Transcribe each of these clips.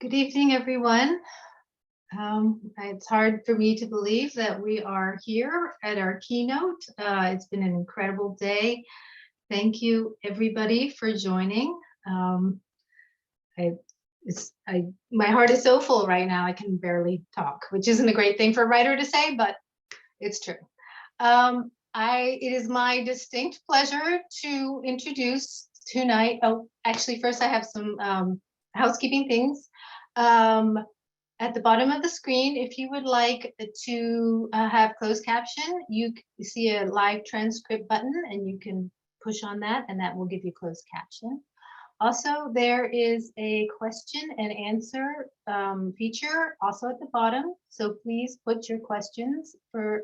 Good evening, everyone. It's hard for me to believe that we are here at our keynote. It's been an incredible day. Thank you, everybody, for joining. My heart is so full right now, I can barely talk, which isn't a great thing for a writer to say, but it's true. It is my distinct pleasure to introduce tonight. Oh, actually, first I have some housekeeping things. At the bottom of the screen, if you would like to have closed caption, you see a live transcript button and you can push on that and that will give you closed caption. Also, there is a question and answer feature also at the bottom. So please put your questions for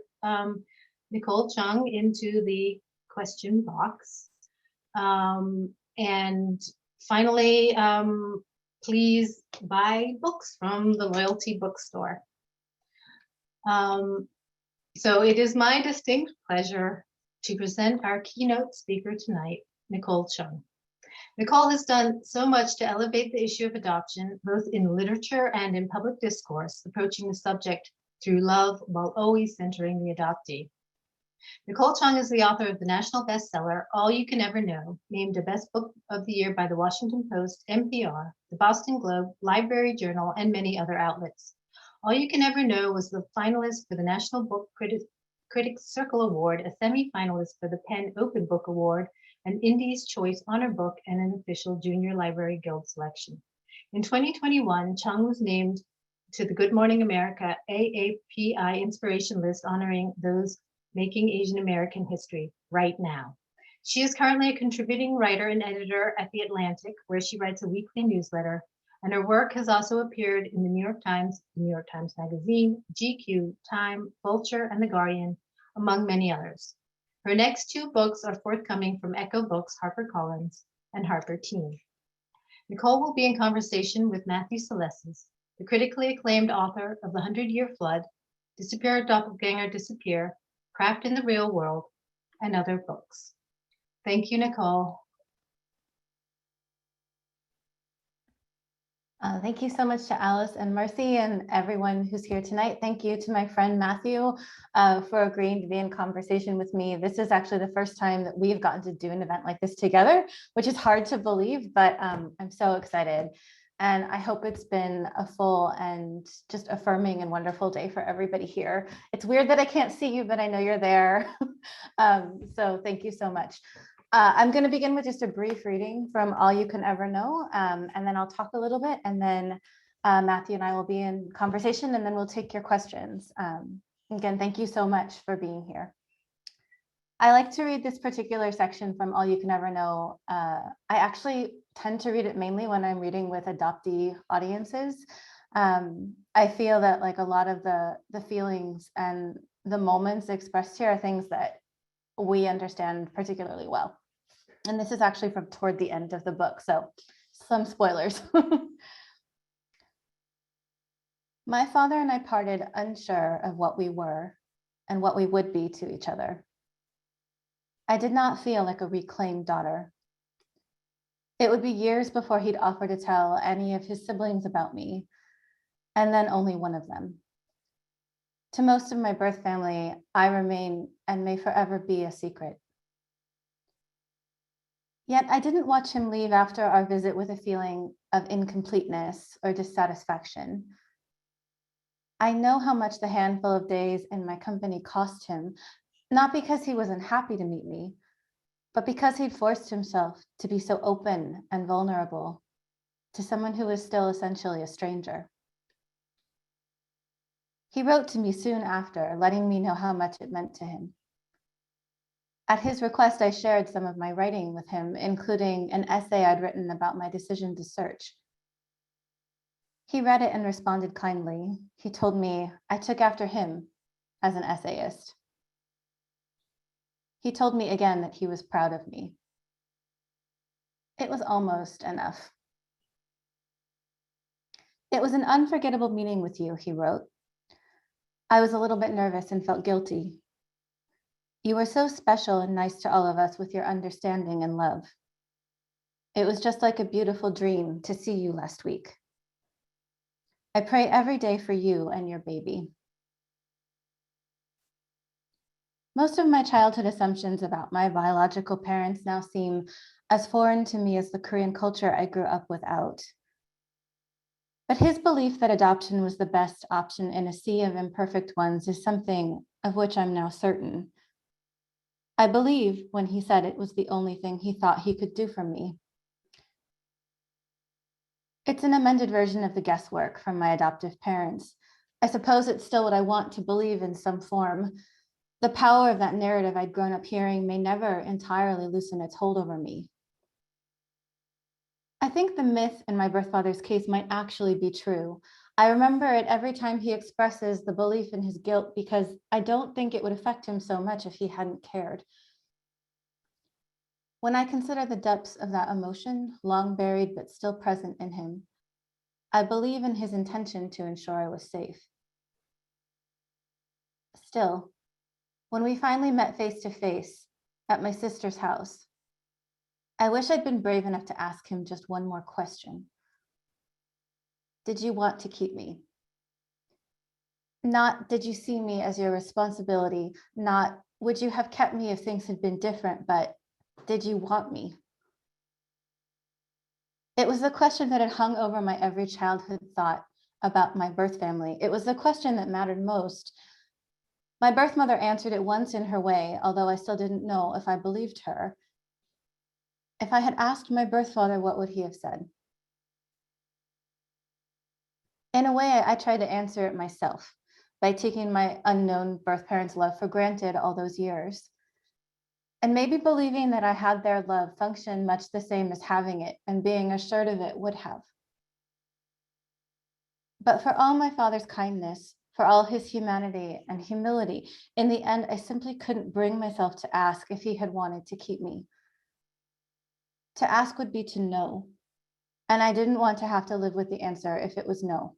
Nicole Chung into the question box. And finally, please buy books from the Loyalty Bookstore. So it is my distinct pleasure to present our keynote speaker tonight, Nicole Chung. Nicole has done so much to elevate the issue of adoption, both in literature and in public discourse, approaching the subject through love while always centering the adoptee. Nicole Chung is the author of the national bestseller, All You Can Ever Know, named a Best Book of the Year by the Washington Post, NPR, the Boston Globe, Library Journal, and many other outlets. All You Can Ever Know was the finalist for the National Book Critics Circle Award, a semi-finalist for the PEN Open Book Award, an Indies Choice Honor Book, and an official Junior Library Guild selection. In 2021, Chung was named to the Good Morning America AAPI Inspiration List, honoring those making Asian American history right now. She is currently a contributing writer and editor at The Atlantic, where she writes a weekly newsletter, and her work has also appeared in the New York Times Magazine, GQ, Time, Vulture, and The Guardian, among many others. Her next two books are forthcoming from Ecco Books, HarperCollins, and HarperTeen. Nicole will be in conversation with Matthew Salesses, the critically acclaimed author of The 100-Year Flood, Disappear, Doppelganger, Disappear, Craft in the Real World, and other books. Thank you, Nicole. Thank you so much to Alice and Marcy and everyone who's here tonight. Thank you to my friend Matthew for agreeing to be in conversation with me. This is actually the first time that we've gotten to do an event like this together, which is hard to believe, but I'm so excited. And I hope it's been a full and just affirming and wonderful day for everybody here. It's weird that I can't see you, but I know you're there. So thank you so much. I'm going to begin with just a brief reading from All You Can Ever Know, and then I'll talk a little bit, and then Matthew and I will be in conversation, and then we'll take your questions. Again, thank you so much for being here. I like to read this particular section from All You Can Ever Know. I actually tend to read it mainly when I'm reading with adoptee audiences. I feel that like a lot of the feelings and the moments expressed here are things that we understand particularly well. And this is actually from toward the end of the book, so some spoilers. My father and I parted unsure of what we were and what we would be to each other. I did not feel like a reclaimed daughter. It would be years before he'd offer to tell any of his siblings about me, and then only one of them. To most of my birth family, I remain and may forever be a secret. Yet I didn't watch him leave after our visit with a feeling of incompleteness or dissatisfaction. I know how much the handful of days in my company cost him, not because he wasn't happy to meet me, but because he'd forced himself to be so open and vulnerable to someone who was still essentially a stranger. He wrote to me soon after, letting me know how much it meant to him. At his request, I shared some of my writing with him, including an essay I'd written about my decision to search. He read it and responded kindly. He told me I took after him as an essayist. He told me again that he was proud of me. It was almost enough. It was an unforgettable meeting with you, he wrote. I was a little bit nervous and felt guilty. You were so special and nice to all of us with your understanding and love. It was just like a beautiful dream to see you last week. I pray every day for you and your baby. Most of my childhood assumptions about my biological parents now seem as foreign to me as the Korean culture I grew up without. But his belief that adoption was the best option in a sea of imperfect ones is something of which I'm now certain. I believe when he said it was the only thing he thought he could do for me. It's an amended version of the guesswork from my adoptive parents. I suppose it's still what I want to believe in some form. The power of that narrative I'd grown up hearing may never entirely loosen its hold over me. I think the myth in my birth father's case might actually be true. I remember it every time he expresses the belief in his guilt because I don't think it would affect him so much if he hadn't cared. When I consider the depths of that emotion, long buried but still present in him, I believe in his intention to ensure I was safe. Still, when we finally met face to face at my sister's house, I wish I'd been brave enough to ask him just one more question. Did you want to keep me? Not, did you see me as your responsibility? Not, would you have kept me if things had been different, but did you want me? It was the question that had hung over my every childhood thought about my birth family. It was the question that mattered most. My birth mother answered it once in her way, although I still didn't know if I believed her. If I had asked my birth father, what would he have said? In a way, I tried to answer it myself by taking my unknown birth parents' love for granted all those years. And maybe believing that I had their love function much the same as having it and being assured of it would have. But for all my father's kindness, for all his humanity and humility, in the end, I simply couldn't bring myself to ask if he had wanted to keep me. To ask would be to know, and I didn't want to have to live with the answer if it was no.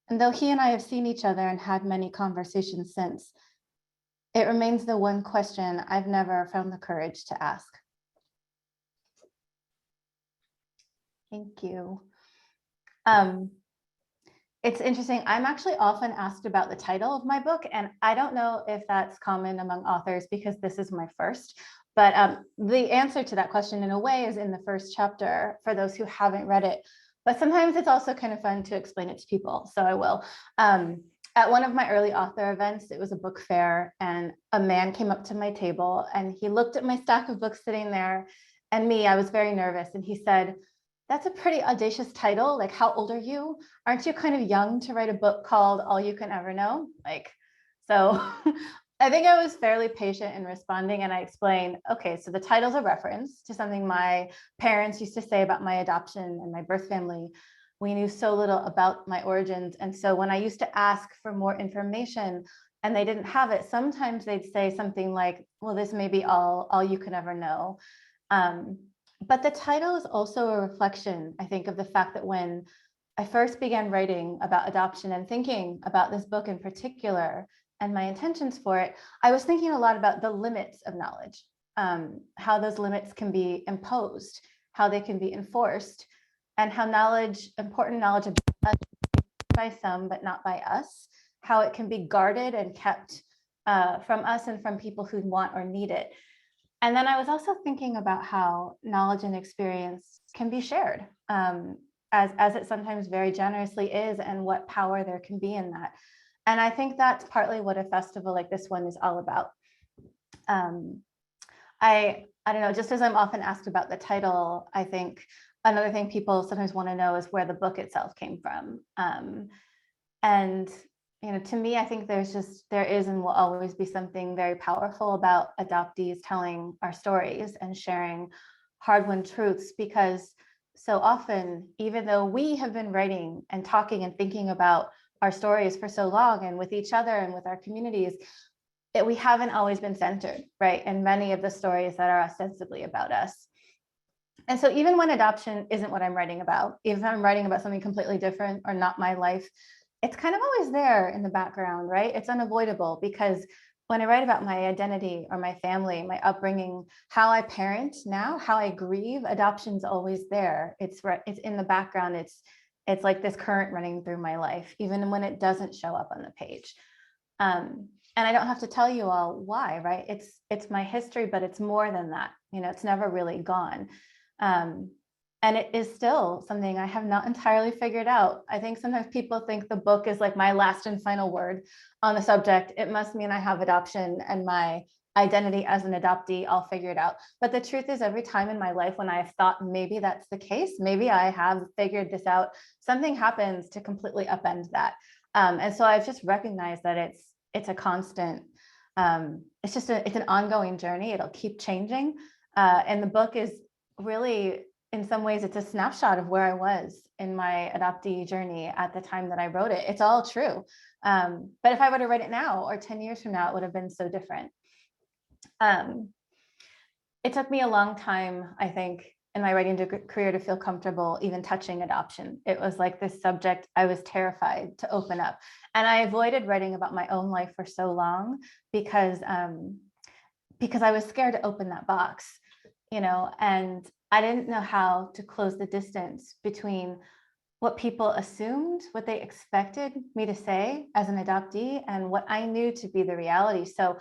And though he and I have seen each other and had many conversations since, it remains the one question I've never found the courage to ask. Thank you. It's interesting. I'm actually often asked about the title of my book, and I don't know if that's common among authors because this is my first, but the answer to that question in a way is in the first chapter for those who haven't read it. But sometimes it's also kind of fun to explain it to people, so I will. At one of my early author events, it was a book fair, and a man came up to my table and he looked at my stack of books sitting there and me. I was very nervous, and he said, "That's a pretty audacious title. Like, how old are you? Aren't you kind of young to write a book called All You Can Ever Know?" So I think I was fairly patient in responding, and I explained, okay, so the title's a reference to something my parents used to say about my adoption and my birth family. We knew so little about my origins. And so when I used to ask for more information and they didn't have it, sometimes they'd say something like, well, this may be all you can ever know. But the title is also a reflection, I think, of the fact that when I first began writing about adoption and thinking about this book in particular and my intentions for it, I was thinking a lot about the limits of knowledge, how those limits can be imposed, how they can be enforced, and how important knowledge about us by some, but not by us, how it can be guarded and kept from us and from people who want or need it. And then I was also thinking about how knowledge and experience can be shared, as it sometimes very generously is, and what power there can be in that. And I think that's partly what a festival like this one is all about. I don't know, just as I'm often asked about the title, I think another thing people sometimes want to know is where the book itself came from. And to me, I think there is and will always be something very powerful about adoptees telling our stories and sharing hard-won truths, because so often, even though we have been writing and talking and thinking about our stories for so long and with each other and with our communities, we haven't always been centered, right, in many of the stories that are ostensibly about us. And so even when adoption isn't what I'm writing about, even if I'm writing about something completely different or not my life, it's kind of always there in the background, right? It's unavoidable, because when I write about my identity or my family, my upbringing, how I parent now, how I grieve, adoption's always there. It's in the background. It's like this current running through my life, even when it doesn't show up on the page. And I don't have to tell you all why, right? It's my history, but it's more than that. It's never really gone. And it is still something I have not entirely figured out. I think sometimes people think the book is like my last and final word on the subject. It must mean I have adoption and my identity as an adoptee all figured out. But the truth is, every time in my life when I've thought maybe that's the case, maybe I have figured this out, something happens to completely upend that. And so I've just recognized that it's a constant, it's an ongoing journey. It'll keep changing. And the book is really, in some ways, it's a snapshot of where I was in my adoptee journey at the time that I wrote it. It's all true. But if I were to write it now or 10 years from now, it would have been so different. It took me a long time, I think, in my writing career to feel comfortable even touching adoption. It was like this subject I was terrified to open up. And I avoided writing about my own life for so long because I was scared to open that box, and I didn't know how to close the distance between what people assumed, what they expected me to say as an adoptee, and what I knew to be the reality. So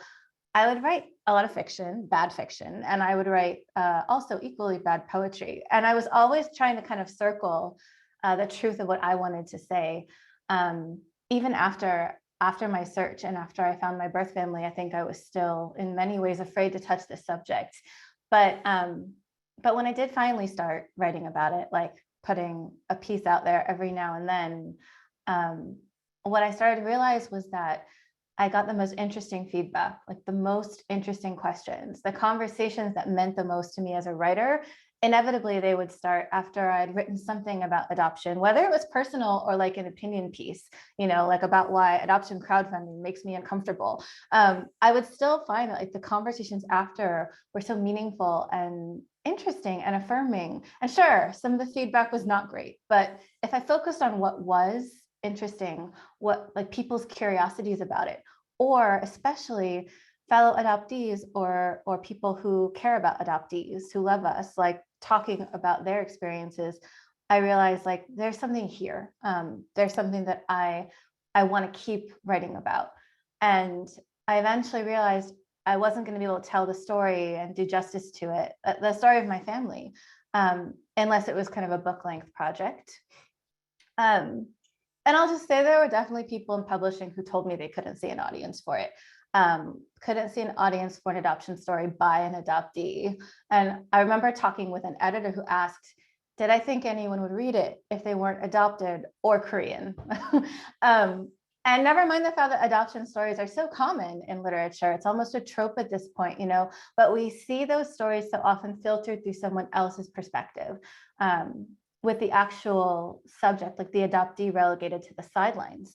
I would write a lot of fiction, bad fiction, and I would write also equally bad poetry. And I was always trying to kind of circle the truth of what I wanted to say. Even after my search and after I found my birth family, I think I was still in many ways afraid to touch this subject. But when I did finally start writing about it, like putting a piece out there every now and then, what I started to realize was that I got the most interesting feedback, like the most interesting questions, the conversations that meant the most to me as a writer. Inevitably, they would start after I'd written something about adoption, whether it was personal or like an opinion piece, like about why adoption crowdfunding makes me uncomfortable. I would still find that like the conversations after were so meaningful and interesting and affirming. And sure, some of the feedback was not great, but if I focused on what was interesting, what like people's curiosities about it, or especially fellow adoptees or people who care about adoptees, who love us, like talking about their experiences, I realized like there's something here. There's something that I want to keep writing about. And I eventually realized I wasn't going to be able to tell the story and do justice to it, the story of my family, unless it was kind of a book-length project. And I'll just say there were definitely people in publishing who told me they couldn't see an audience for it. Couldn't see an audience for an adoption story by an adoptee. And I remember talking with an editor who asked, did I think anyone would read it if they weren't adopted or Korean? And never mind the fact that adoption stories are so common in literature. It's almost a trope at this point, but we see those stories so often filtered through someone else's perspective. With the actual subject, like the adoptee relegated to the sidelines.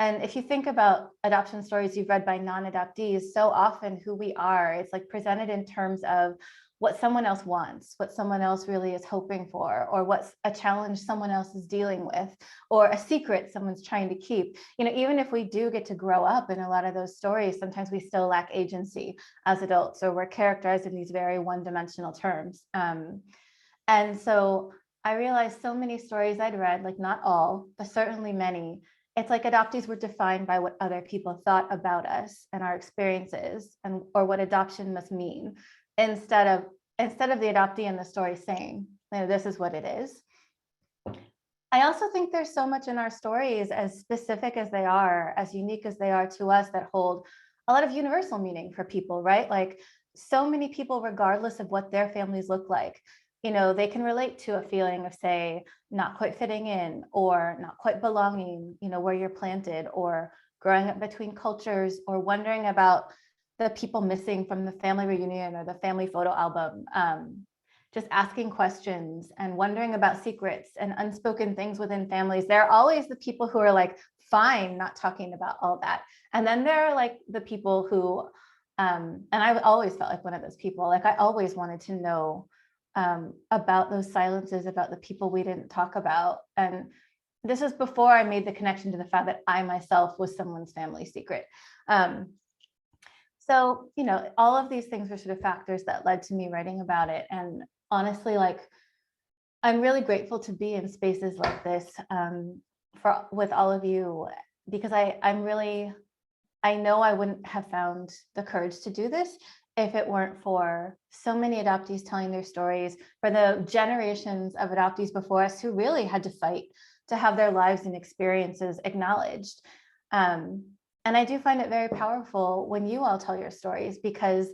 And if you think about adoption stories you've read by non-adoptees, so often who we are, it's like presented in terms of what someone else wants, what someone else really is hoping for, or what's a challenge someone else is dealing with, or a secret someone's trying to keep. Even if we do get to grow up in a lot of those stories, sometimes we still lack agency as adults, or we're characterized in these very one-dimensional terms. And so I realized so many stories I'd read, like not all, but certainly many, it's like adoptees were defined by what other people thought about us and our experiences, or what adoption must mean, instead of the adoptee in the story saying, this is what it is. I also think there's so much in our stories, as specific as they are, as unique as they are to us, that hold a lot of universal meaning for people, right? Like so many people, regardless of what their families look like, they can relate to a feeling of, say, not quite fitting in or not quite belonging, where you're planted, or growing up between cultures, or wondering about the people missing from the family reunion or the family photo album, just asking questions and wondering about secrets and unspoken things within families. There are always the people who are like, fine, not talking about all that. And then there are like the people who, and I always felt like one of those people, like I always wanted to know about those silences, about the people we didn't talk about. And this is before I made the connection to the fact that I myself was someone's family secret. So, all of these things were sort of factors that led to me writing about it. And honestly, like I'm really grateful to be in spaces like this with all of you, because I know I wouldn't have found the courage to do this if it weren't for so many adoptees telling their stories, for the generations of adoptees before us who really had to fight to have their lives and experiences acknowledged. And I do find it very powerful when you all tell your stories, because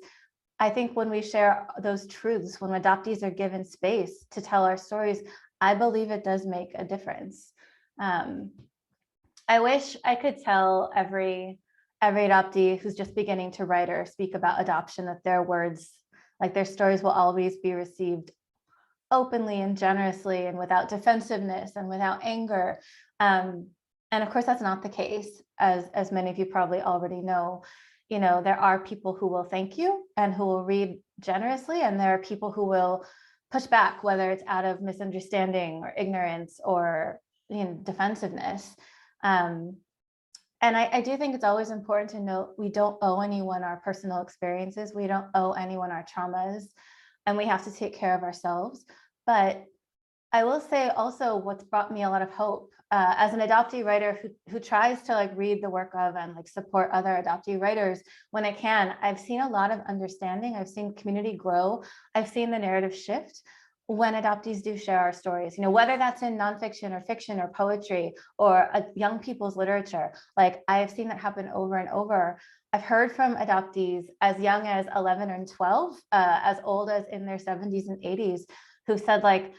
I think when we share those truths, when adoptees are given space to tell our stories, I believe it does make a difference. I wish I could tell every adoptee who's just beginning to write or speak about adoption that their words, like their stories, will always be received openly and generously and without defensiveness and without anger. And of course, that's not the case, as many of you probably already know. You know, there are people who will thank you and who will read generously, and there are people who will push back, whether it's out of misunderstanding or ignorance or, you know, defensiveness. And I do think it's always important to note we don't owe anyone our personal experiences. We don't owe anyone our traumas, and we have to take care of ourselves. But I will say also what's brought me a lot of hope as an adoptee writer who tries to like read the work of and like support other adoptee writers when I can. I've seen a lot of understanding. I've seen community grow. I've seen the narrative shift when adoptees do share our stories, you know, whether that's in nonfiction or fiction or poetry or young people's literature. Like I have seen that happen over and over. I've heard from adoptees as young as 11 and 12, as old as in their 70s and 80s, who said like,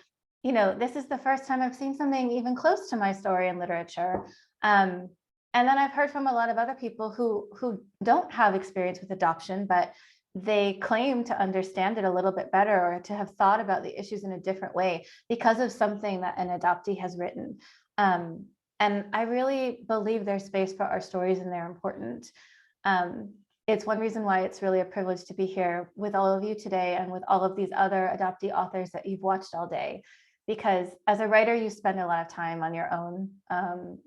you know, this is the first time I've seen something even close to my story in literature. And then I've heard from a lot of other people who don't have experience with adoption, but they claim to understand it a little bit better or to have thought about the issues in a different way because of something that an adoptee has written. And I really believe there's space for our stories and they're important. It's one reason why it's really a privilege to be here with all of you today and with all of these other adoptee authors that you've watched all day. Because as a writer, you spend a lot of time on your own,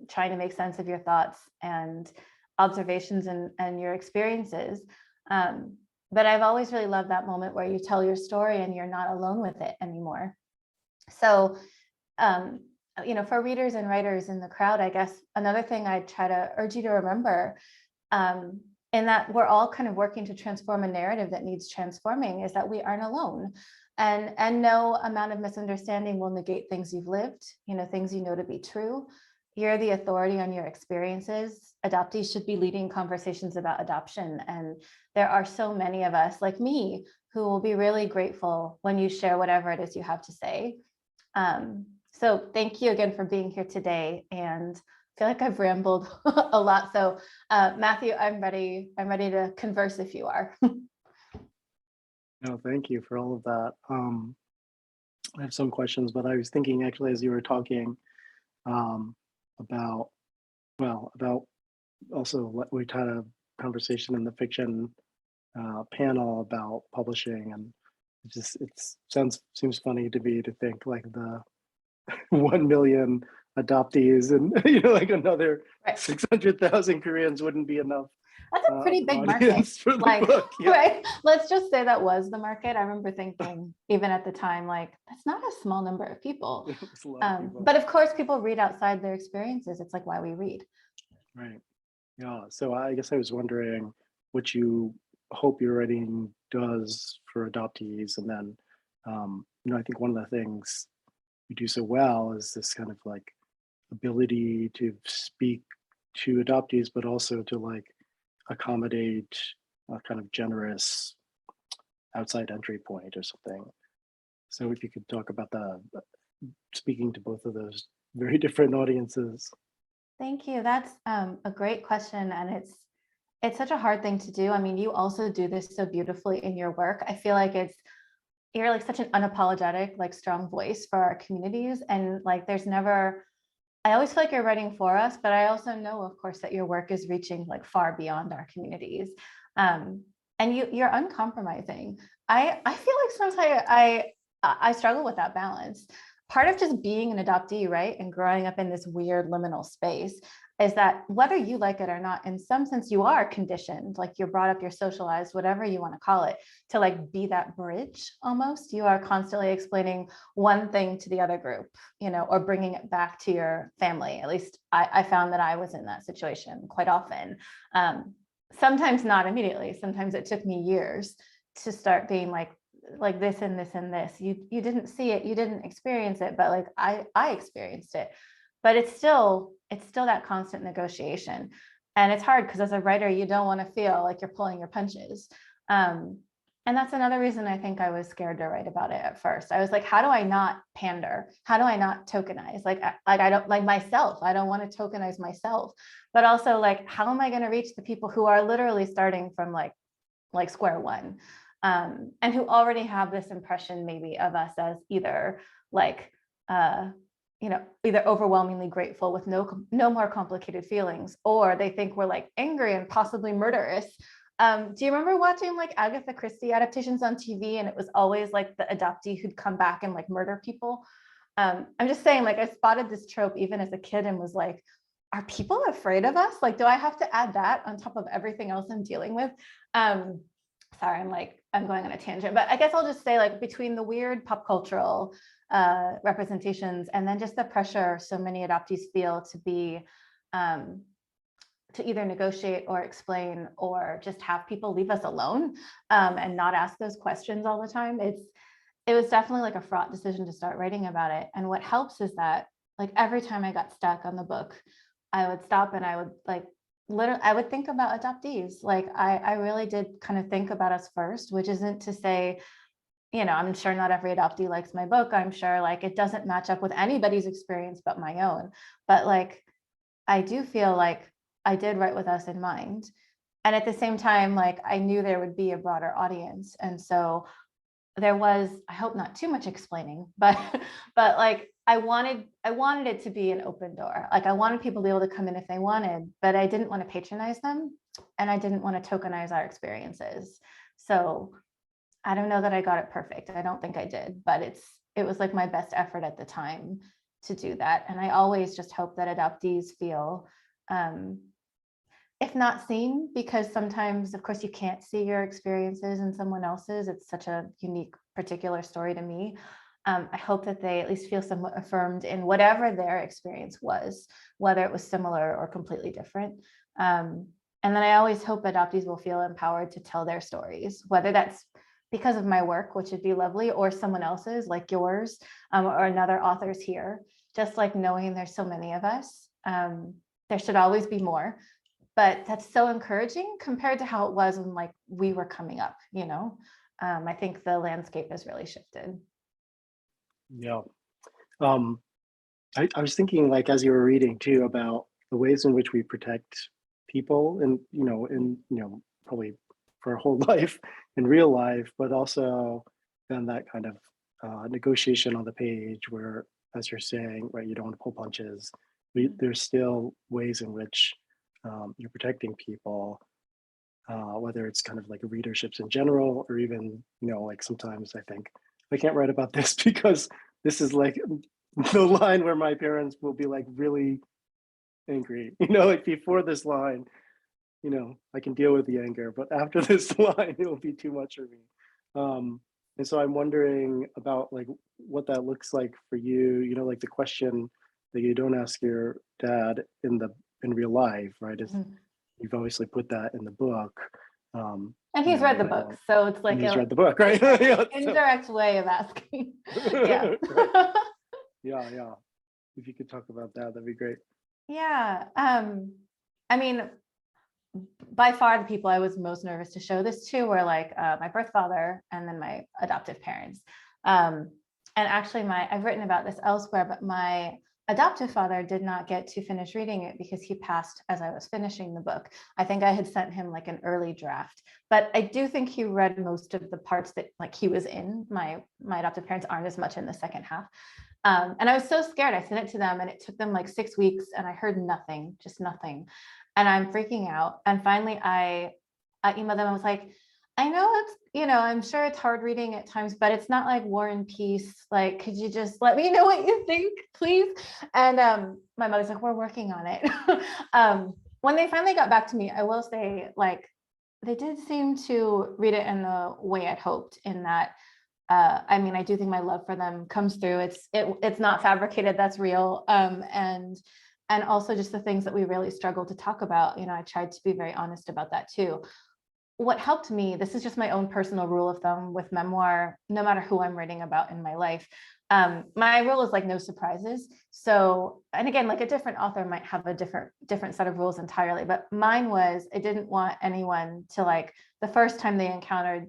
trying to make sense of your thoughts and observations and your experiences. But I've always really loved that moment where you tell your story and you're not alone with it anymore. So, you know, for readers and writers in the crowd, I guess another thing I'd try to urge you to remember, in that we're all kind of working to transform a narrative that needs transforming, is that we aren't alone. And no amount of misunderstanding will negate things you've lived, you know, things you know to be true. You're the authority on your experiences. Adoptees should be leading conversations about adoption. And there are so many of us like me who will be really grateful when you share whatever it is you have to say. So thank you again for being here today. And I feel like I've rambled a lot. So Matthew, I'm ready to converse if you are. No, thank you for all of that. I have some questions, but I was thinking actually as you were talking about also what we had a conversation in the fiction panel about publishing, and seems funny to me to think like the 1 million adoptees and you know like another 600,000 Koreans wouldn't be enough. That's a pretty big market for the like book, yeah. Right, let's just say that was the market. I remember thinking even at the time like that's not a small number of people. It's a lot of people. But of course people read outside their experiences. It's like why we read. Right. Yeah. So I guess I was wondering what you hope your writing does for adoptees, and then you know I think one of the things you do so well is this kind of like ability to speak to adoptees, but also to like accommodate a kind of generous outside entry point or something. So if you could talk about speaking to both of those very different audiences. Thank you. That's a great question, and it's such a hard thing to do. I mean, you also do this so beautifully in your work. I feel like you're like such an unapologetic, like strong voice for our communities, and like there's never. I always feel like you're writing for us, but I also know, of course, that your work is reaching like far beyond our communities, and you're uncompromising. I feel like sometimes I struggle with that balance. Part of just being an adoptee, right, and growing up in this weird liminal space, is that whether you like it or not, in some sense, you are conditioned, like you're brought up, you're socialized, whatever you want to call it, to like be that bridge almost. You are constantly explaining one thing to the other group, you know, or bringing it back to your family. At least I found that I was in that situation quite often. Sometimes not immediately. Sometimes it took me years to start being like this and this and this. You didn't see it, you didn't experience it, but like I experienced it. But it's still that constant negotiation. And it's hard because as a writer, you don't want to feel like you're pulling your punches. And that's another reason I think I was scared to write about it at first. I was like, how do I not pander? How do I not tokenize? Like I don't like myself. I don't want to tokenize myself. But also like, how am I going to reach the people who are literally starting from like square one, and who already have this impression maybe of us as either like, you know, either overwhelmingly grateful with no more complicated feelings, or they think we're like angry and possibly murderous. Do you remember watching like Agatha Christie adaptations on TV, and it was always like the adoptee who'd come back and like murder people? I'm just saying, like, I spotted this trope even as a kid and was like, are people afraid of us? Like, do I have to add that on top of everything else I'm dealing with? Sorry, I'm going on a tangent, but I guess I'll just say, like, between the weird pop cultural representations and then just the pressure so many adoptees feel to be to either negotiate or explain or just have people leave us alone and not ask those questions all the time. It was definitely like a fraught decision to start writing about it. And what helps is that like every time I got stuck on the book, I would stop and I would like literally, I would think about adoptees. Like I really did kind of think about us first, which isn't to say, you know, I'm sure not every adoptee likes my book. I'm sure like it doesn't match up with anybody's experience but my own. But like, I do feel like I did write with us in mind. And at the same time, like I knew there would be a broader audience. And so there was, I hope not too much explaining, but like I wanted it to be an open door. Like I wanted people to be able to come in if they wanted, but I didn't want to patronize them. And I didn't want to tokenize our experiences. So I don't know that I got it perfect. I don't think I did, but it was like my best effort at the time to do that. And I always just hope that adoptees feel, if not seen, because sometimes, of course, you can't see your experiences in someone else's. It's such a unique, particular story to me. I hope that they at least feel somewhat affirmed in whatever their experience was, whether it was similar or completely different. And then I always hope adoptees will feel empowered to tell their stories, whether that's because of my work, which would be lovely, or someone else's like yours, or another author's here. Just like knowing there's so many of us, there should always be more, but that's so encouraging compared to how it was when like we were coming up, you know. I think the landscape has really shifted. Yeah. I was thinking, like, as you were reading too, about the ways in which we protect people and, probably for our whole life in real life, but also then that kind of negotiation on the page where, as you're saying, right, you don't want to pull punches. There's still ways in which you're protecting people, whether it's kind of like readerships in general, or even, like sometimes I think I can't write about this because this is like the line where my parents will be like really angry, like before this line, I can deal with the anger, but after this line, it will be too much for me. And so I'm wondering about like what that looks like for you, like the question that you don't ask your dad in real life, right? Is you've obviously put that in the book. And he's read the book, so it's like he's read the book, right? Yeah, indirect way of asking. Yeah. Yeah. If you could talk about that, that'd be great. Yeah. I mean, by far the people I was most nervous to show this to were like my birth father and then my adoptive parents. And actually I've written about this elsewhere, but my adoptive father did not get to finish reading it because he passed as I was finishing the book. I think I had sent him like an early draft, but I do think he read most of the parts that like he was in. My adoptive parents aren't as much in the second half. And I was so scared. I sent it to them and it took them like 6 weeks and I heard nothing, just nothing. And I'm freaking out. And finally I emailed them. I was like, I know it's, I'm sure it's hard reading at times, but it's not like War and Peace. Like, could you just let me know what you think, please? And my mother's like, we're working on it. When they finally got back to me, I will say, like, they did seem to read it in the way I'd hoped, in that, I mean, I do think my love for them comes through. It's not fabricated, that's real. And also just the things that we really struggle to talk about. I tried to be very honest about that too. What helped me, this is just my own personal rule of thumb with memoir, no matter who I'm writing about in my life. My rule is like no surprises. So, and again, like a different author might have a different set of rules entirely, but mine was, I didn't want anyone to, like, the first time they encountered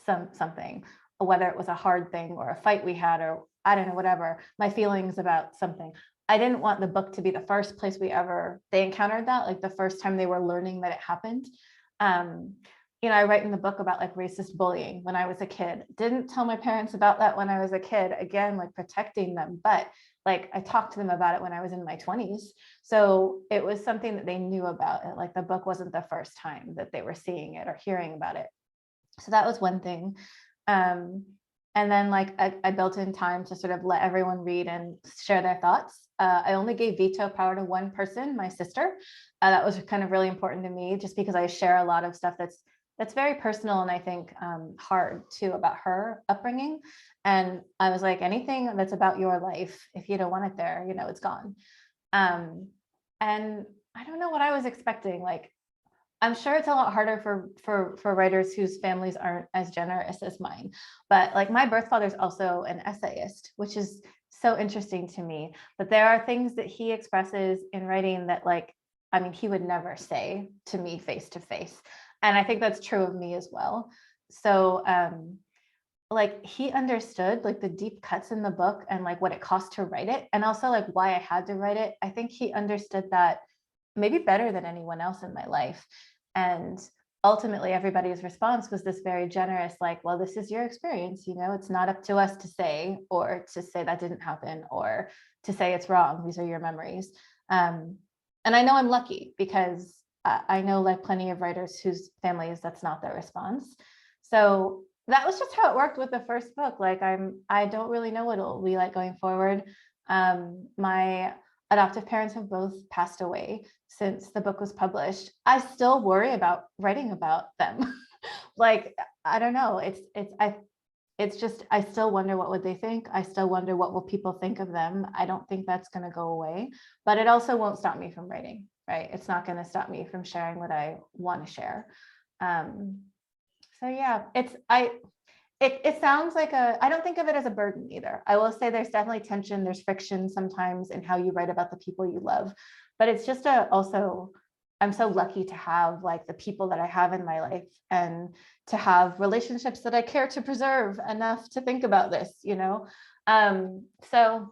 something, whether it was a hard thing or a fight we had, or I don't know, whatever, my feelings about something. I didn't want the book to be the first place they encountered that, like the first time they were learning that it happened. I write in the book about like racist bullying when I was a kid. Didn't tell my parents about that when I was a kid, again, like protecting them, but like I talked to them about it when I was in my 20s. So it was something that they knew about it. Like the book wasn't the first time that they were seeing it or hearing about it. So that was one thing. And then like I built in time to sort of let everyone read and share their thoughts. I only gave veto power to one person, my sister. That was kind of really important to me, just because I share a lot of stuff that's very personal, and I think hard too, about her upbringing. And I was like, anything that's about your life, if you don't want it there, it's gone. And I don't know what I was expecting. Like, I'm sure it's a lot harder for writers whose families aren't as generous as mine. But like my birth father's also an essayist, which is so interesting to me. But there are things that he expresses in writing that, like, I mean, he would never say to me face to face. And I think that's true of me as well. So like he understood like the deep cuts in the book and like what it cost to write it, and also like why I had to write it. I think he understood that maybe better than anyone else in my life. And ultimately everybody's response was this very generous, like, well, this is your experience, it's not up to us to say, or to say that didn't happen, or to say it's wrong. These are your memories. And I know I'm lucky, because I know like plenty of writers whose families, that's not their response. So that was just how it worked with the first book. Like I don't really know what it'll be like going forward. My adoptive parents have both passed away since the book was published. I still worry about writing about them. Like, I don't know. It's just, I still wonder what would they think. I still wonder what will people think of them. I don't think that's going to go away, but it also won't stop me from writing, right? It's not going to stop me from sharing what I want to share. So yeah, it sounds like I don't think of it as a burden either. I will say there's definitely tension, there's friction sometimes in how you write about the people you love, but it's just also, I'm so lucky to have like the people that I have in my life, and to have relationships that I care to preserve enough to think about this, So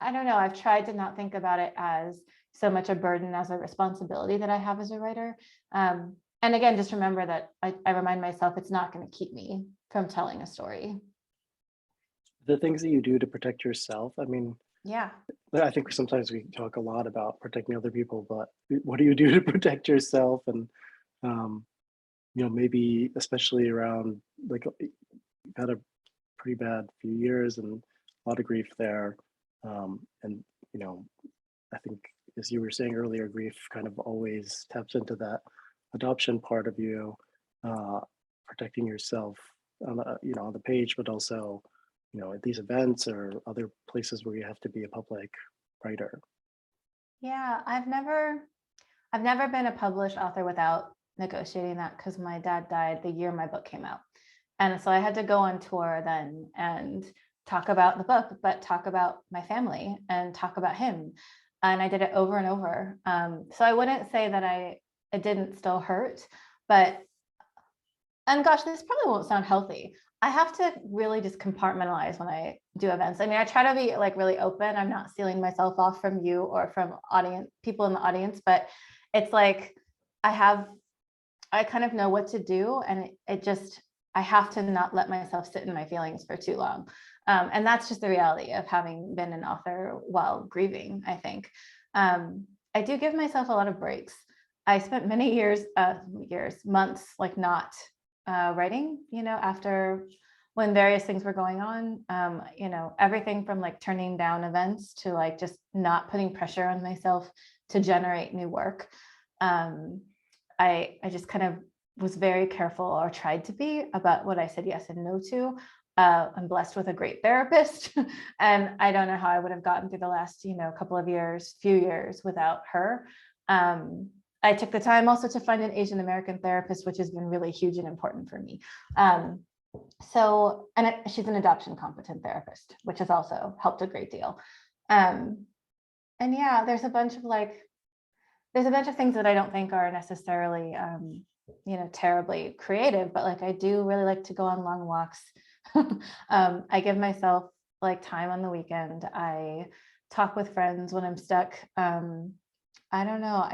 I don't know, I've tried to not think about it as so much a burden as a responsibility that I have as a writer. And again, just remember that I remind myself it's not going to keep me from telling a story. The things that you do to protect yourself, I mean, Yeah. I think sometimes we talk a lot about protecting other people, but what do you do to protect yourself? And maybe especially around, like, you've had a pretty bad few years and a lot of grief there. And I think, as you were saying earlier, grief kind of always taps into that adoption part of you, protecting yourself on the page, but also at these events or other places where you have to be a public writer. Yeah, I've never been a published author without negotiating that, because my dad died the year my book came out. And so I had to go on tour then and talk about the book, but talk about my family and talk about him. And I did it over and over. So I wouldn't say that it didn't still hurt, but, and gosh, this probably won't sound healthy. I have to really just compartmentalize when I do events. I mean, I try to be like really open. I'm not sealing myself off from you or from people in the audience, but it's like, I kind of know what to do. And I have to not let myself sit in my feelings for too long. And that's just the reality of having been an author while grieving, I think. I do give myself a lot of breaks. I spent many months, like not writing, after when various things were going on, everything from like turning down events to like just not putting pressure on myself to generate new work. I just kind of was very careful, or tried to be, about what I said yes and no to. I'm blessed with a great therapist, and I don't know how I would have gotten through the last, few years without her. I took the time also to find an Asian American therapist, which has been really huge and important for me. She's an adoption competent therapist, which has also helped a great deal. And yeah, there's a bunch of things that I don't think are necessarily, terribly creative, but like I do really like to go on long walks. I give myself like time on the weekend. I talk with friends when I'm stuck. I don't know.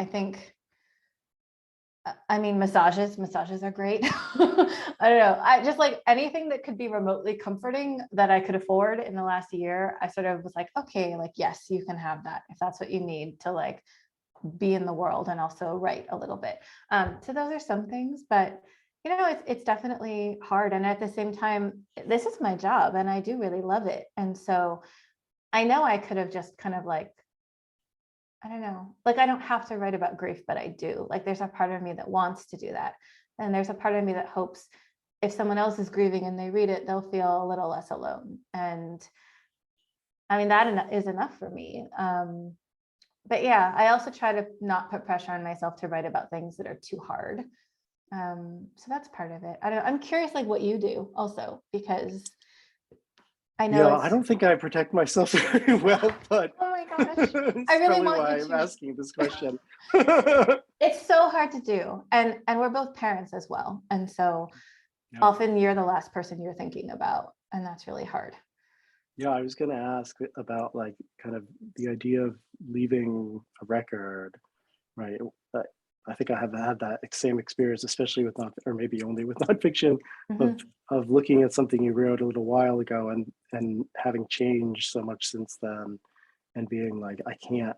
Massages are great. I don't know. I just like anything that could be remotely comforting that I could afford in the last year. I sort of was like, okay, like, yes, you can have that if that's what you need to like be in the world and also write a little bit. So those are some things, but it's definitely hard. And at the same time, this is my job and I do really love it. And so I know I could have just kind of like, I don't know, like I don't have to write about grief, but I do. Like there's a part of me that wants to do that. And there's a part of me that hopes if someone else is grieving and they read it, they'll feel a little less alone. And I mean, that is enough for me. But yeah, I also try to not put pressure on myself to write about things that are too hard. So that's part of it. I'm curious like what you do also, because I know I don't think I protect myself very well, but oh my gosh, it's I really probably want why you I'm to. asking this question. It's so hard to do. And we're both parents as well. And so Yeah. often you're the last person you're thinking about. And that's really hard. Yeah, I was going to ask about like kind of the idea of leaving a record, right? I think I have had that same experience, especially with or maybe only with nonfiction, Mhm. of looking at something you wrote a little while ago and having changed so much since then, and being like, I can't,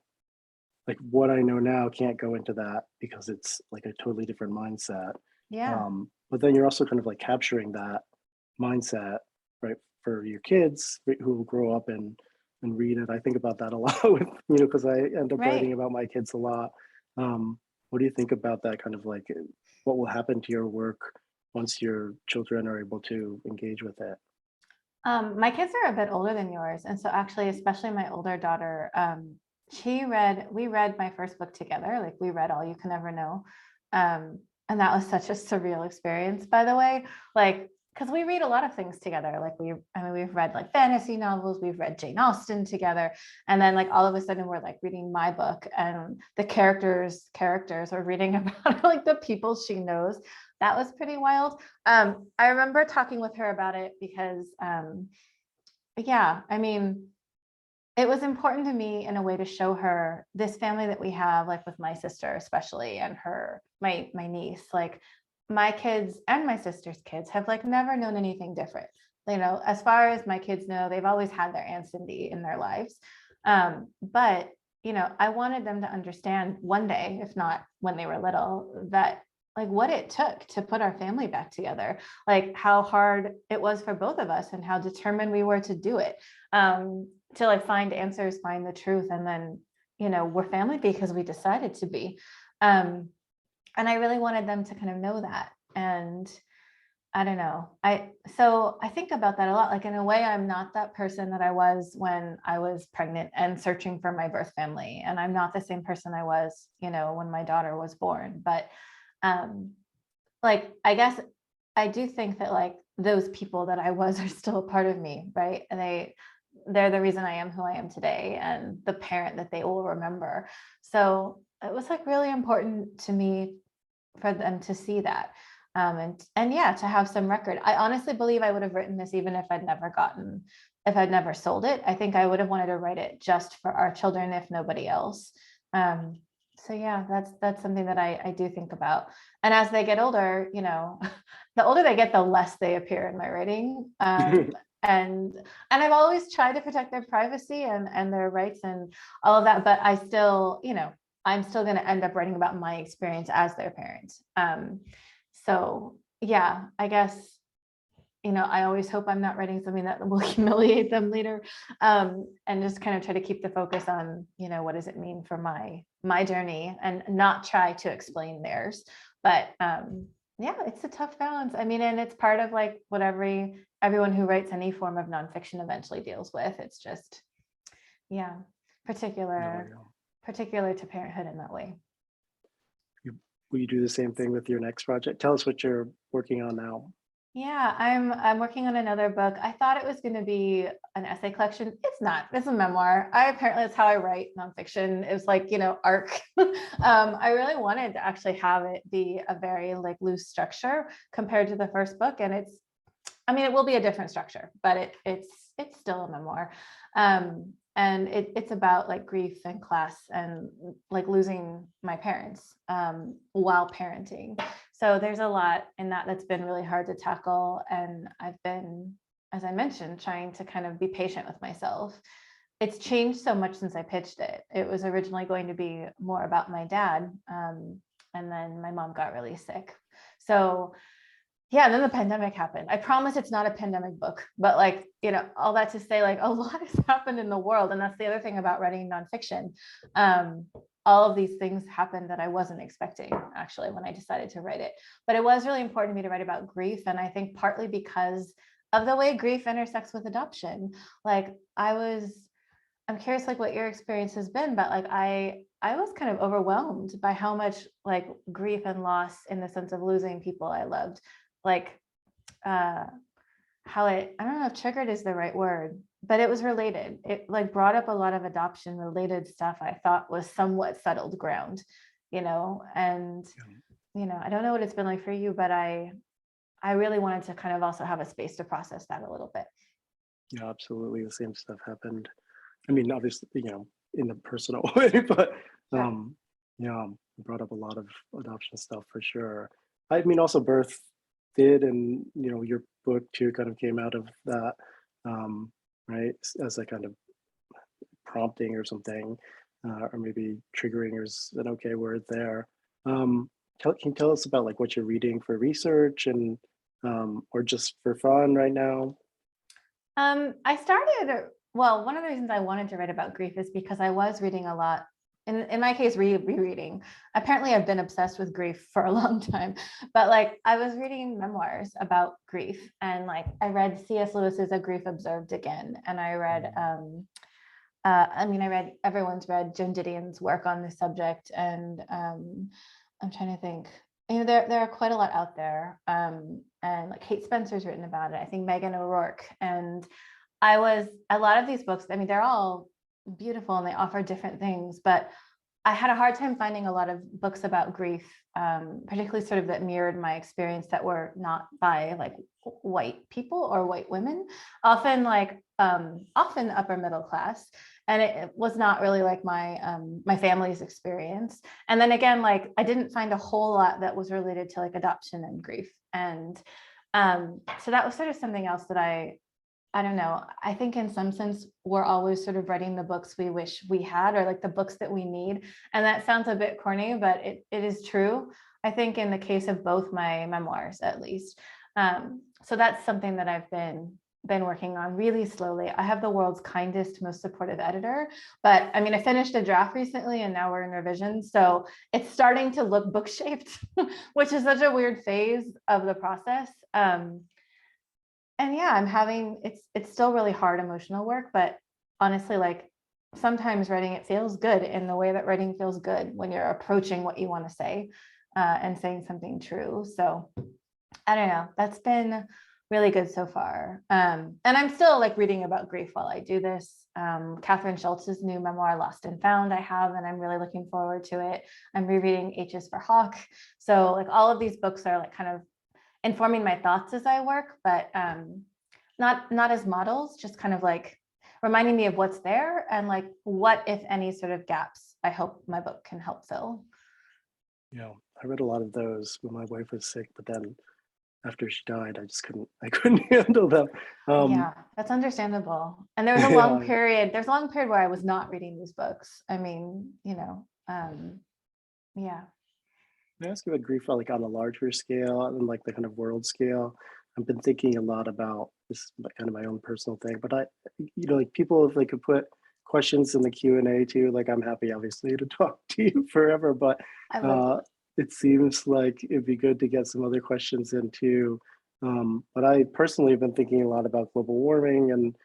like what I know now can't go into that because it's like a totally different mindset. Yeah. But then you're also kind of like capturing that mindset, right, for your kids, right, who will grow up and read it. I think about that a lot with, because I end up writing Right. about my kids a lot. What do you think about that kind of like what will happen to your work once your children are able to engage with it? My kids are a bit older than yours. And so actually, especially my older daughter, we read my first book together. Like we read All You Can Ever Know. And that was such a surreal experience, by the way, like, because we read a lot of things together. Like we've read like fantasy novels, we've read Jane Austen together. And then like all of a sudden we're like reading my book and the characters are reading about like the people she knows. That was pretty wild. I remember talking with her about it because, yeah, I mean, it was important to me in a way to show her this family that we have, like with my sister, especially, and my niece, like my kids and my sister's kids have like never known anything different. As far as my kids know, they've always had their Aunt Cindy in their lives. But, I wanted them to understand one day, if not when they were little, that like what it took to put our family back together, like how hard it was for both of us and how determined we were to do it, to like find answers, find the truth. And then, we're family because we decided to be. And I really wanted them to kind of know that. And I don't know. So I think about that a lot. Like in a way, I'm not that person that I was when I was pregnant and searching for my birth family. And I'm not the same person I was, when my daughter was born. But like, I guess I do think that like those people that I was are still a part of me, right? And they're the reason I am who I am today and the parent that they will remember. So it was like really important to me for them to see that. And yeah, to have some record. I honestly believe I would have written this even if I'd never sold it. I think I would have wanted to write it just for our children, if nobody else. So yeah, that's something that I do think about. And as they get older, the older they get, the less they appear in my writing. And I've always tried to protect their privacy and their rights and all of that, but I still, I'm still going to end up writing about my experience as their parent. So yeah, I guess, I always hope I'm not writing something that will humiliate them later. And just kind of try to keep the focus on, what does it mean for my journey and not try to explain theirs. But yeah, it's a tough balance. I mean, and it's part of like what everyone who writes any form of nonfiction eventually deals with. It's just, yeah, particular to parenthood in that way. Will you do the same thing with your next project? Tell us what you're working on now. Yeah, I'm working on another book. I thought it was going to be an essay collection. It's not. It's a memoir. Apparently that's how I write nonfiction. It was like, arc. I really wanted to actually have it be a very like loose structure compared to the first book. And it will be a different structure, but it's still a memoir. And it's about like grief and class and like losing my parents while parenting. So there's a lot in that that's been really hard to tackle. And I've been, as I mentioned, trying to kind of be patient with myself. It's changed so much since I pitched it. It was originally going to be more about my dad. And then my mom got really sick. So yeah, then the pandemic happened. I promise it's not a pandemic book, but like, all that to say, like a lot has happened in the world. And that's the other thing about writing nonfiction. All of these things happened that I wasn't expecting actually when I decided to write it. But it was really important to me to write about grief. And I think partly because of the way grief intersects with adoption. Like I'm curious like what your experience has been, but like I was kind of overwhelmed by how much like grief and loss in the sense of losing people I loved, like how I don't know if triggered is the right word, but it was related. It like brought up a lot of adoption related stuff I thought was somewhat settled ground, and I don't know what it's been like for you, but I really wanted to kind of also have a space to process that a little bit. Yeah, absolutely. The same stuff happened. I mean, obviously, in a personal way, but it brought up a lot of adoption stuff for sure. I mean, also birth did, and your book too kind of came out of that, right? As a kind of prompting or something, or maybe triggering is an okay word there. Can you tell us about like what you're reading for research and or just for fun right now? I started, well, one of the reasons I wanted to write about grief is because I was reading a lot. In my case, rereading. Apparently, I've been obsessed with grief for a long time, but like I was reading memoirs about grief, and like I read C.S. Lewis's A Grief Observed Again, and I read, everyone's read Joan Didion's work on this subject, and I'm trying to think. There are quite a lot out there, and like Kate Spencer's written about it. I think Megan O'Rourke, and a lot of these books. I mean, they're all beautiful and they offer different things, but I had a hard time finding a lot of books about grief, particularly sort of that mirrored my experience that were not by like white people or white women, often upper middle class. And it was not really like my family's experience. And then again, like I didn't find a whole lot that was related to like adoption and grief. And so that was sort of something else that I don't know. I think in some sense, we're always sort of writing the books we wish we had, or like the books that we need. And that sounds a bit corny, but it is true. I think in the case of both my memoirs, at least. So that's something that I've been working on really slowly. I have the world's kindest, most supportive editor, but I mean, I finished a draft recently and now we're in revision. So it's starting to look book shaped, which is such a weird phase of the process. And yeah, it's still really hard emotional work, but honestly, like sometimes writing it feels good in the way that writing feels good when you're approaching what you want to say and saying something true. So I don't know, that's been really good so far. And I'm still like reading about grief while I do this. Catherine Schultz's new memoir, Lost and Found, I have, and I'm really looking forward to it. I'm rereading H is for Hawk. So like all of these books are like kind of informing my thoughts as I work, but not as models, just kind of like reminding me of what's there and like what, if any, sort of gaps I hope my book can help fill. Yeah, I read a lot of those when my wife was sick, but then after she died, I couldn't handle them. Yeah, that's understandable. And there was a long period. There's a long period where I was not reading these books. I mean, yeah. Can I ask you about grief like on a larger scale and like the kind of world scale? I've been thinking a lot about this, kind of my own personal thing, but like people, if they could put questions in the Q&A too, like I'm happy obviously to talk to you forever, but I love uh, it seems like it'd be good to get some other questions in too. But I personally have been thinking a lot about global warming and,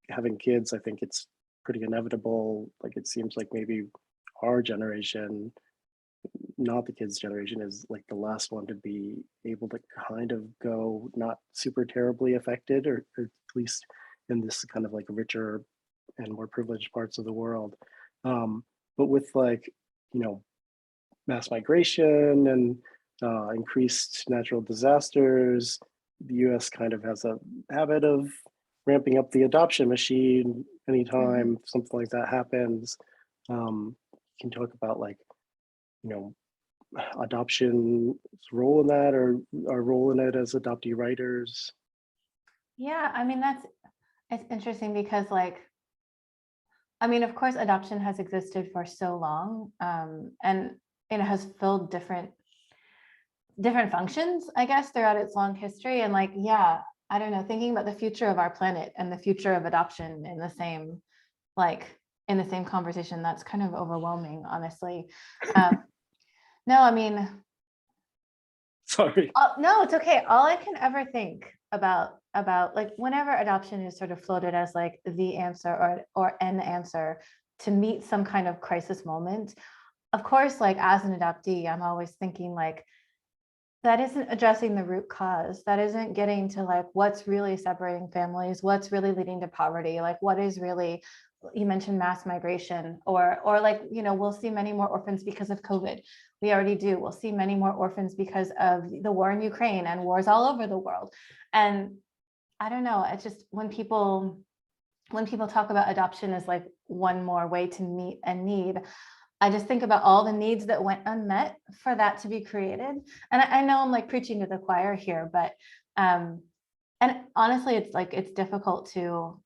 having kids. I think it's pretty inevitable. Like it seems like maybe our generation, not the kids' generation, is like the last one to be able to kind of go not super terribly affected, or at least in this kind of like richer and more privileged parts of the world. But with like, you know, mass migration and increased natural disasters, the US kind of has a habit of ramping up the adoption machine Mhm. anytime something like that happens. You can talk about like, you know, adoption's role in that, or our role in it as adoptee writers. Yeah, I mean, it's interesting because like, I mean, of course, adoption has existed for so long, and it has filled different functions, I guess, throughout its long history. And like, yeah, I don't know, thinking about the future of our planet and the future of adoption like in the same conversation, that's kind of overwhelming, honestly. No, I mean, Sorry. no, it's okay. All I can ever think about like whenever adoption is sort of floated as like the answer or an answer to meet some kind of crisis moment, of course, like as an adoptee, I'm always thinking like that isn't addressing the root cause. That isn't getting to like what's really separating families, what's really leading to poverty, like what is really, you mentioned mass migration, or like, we'll see many more orphans because of COVID. We already do. We'll see many more orphans because of the war in Ukraine and wars all over the world. And I don't know, it's just when people talk about adoption as like one more way to meet a need, I just think about all the needs that went unmet for that to be created. And I know I'm like preaching to the choir here, but and honestly, it's like it's difficult to.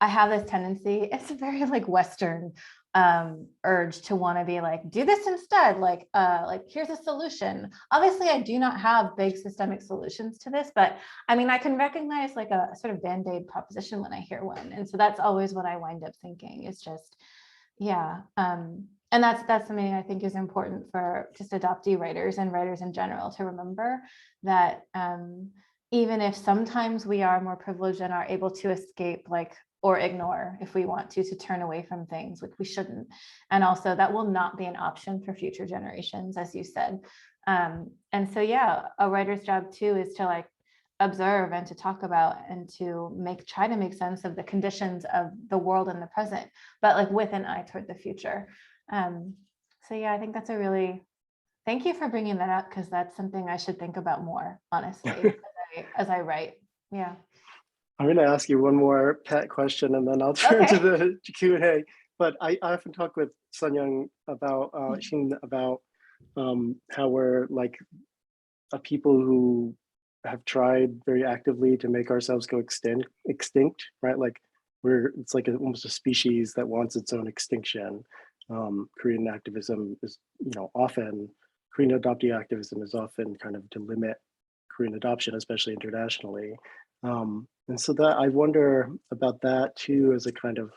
I have this tendency, it's a very like Western urge to want to be like, do this instead, like here's a solution. Obviously, I do not have big systemic solutions to this, but I mean, I can recognize like a sort of band-aid proposition when I hear one. And so that's always what I wind up thinking. It's just, yeah. And that's something I think is important for just adoptee writers and writers in general to remember that even if sometimes we are more privileged and are able to escape like or ignore if we want to turn away from things, which we shouldn't. And also that will not be an option for future generations, as you said. And so, yeah, a writer's job too is to like observe and to talk about and to try to make sense of the conditions of the world in the present, but like with an eye toward the future. So yeah, I think that's thank you for bringing that up, because that's something I should think about more, honestly, as I write. Yeah. I'm going to ask you one more pet question and then I'll turn to Okay. the Q&A. But I often talk with Sun Young about Shin about how we're like a people who have tried very actively to make ourselves go extinct, right? Like it's like almost a species that wants its own extinction. Korean activism is, Korean adoptee activism is often kind of to limit Korean adoption, especially internationally. And so that I wonder about that too, as a kind of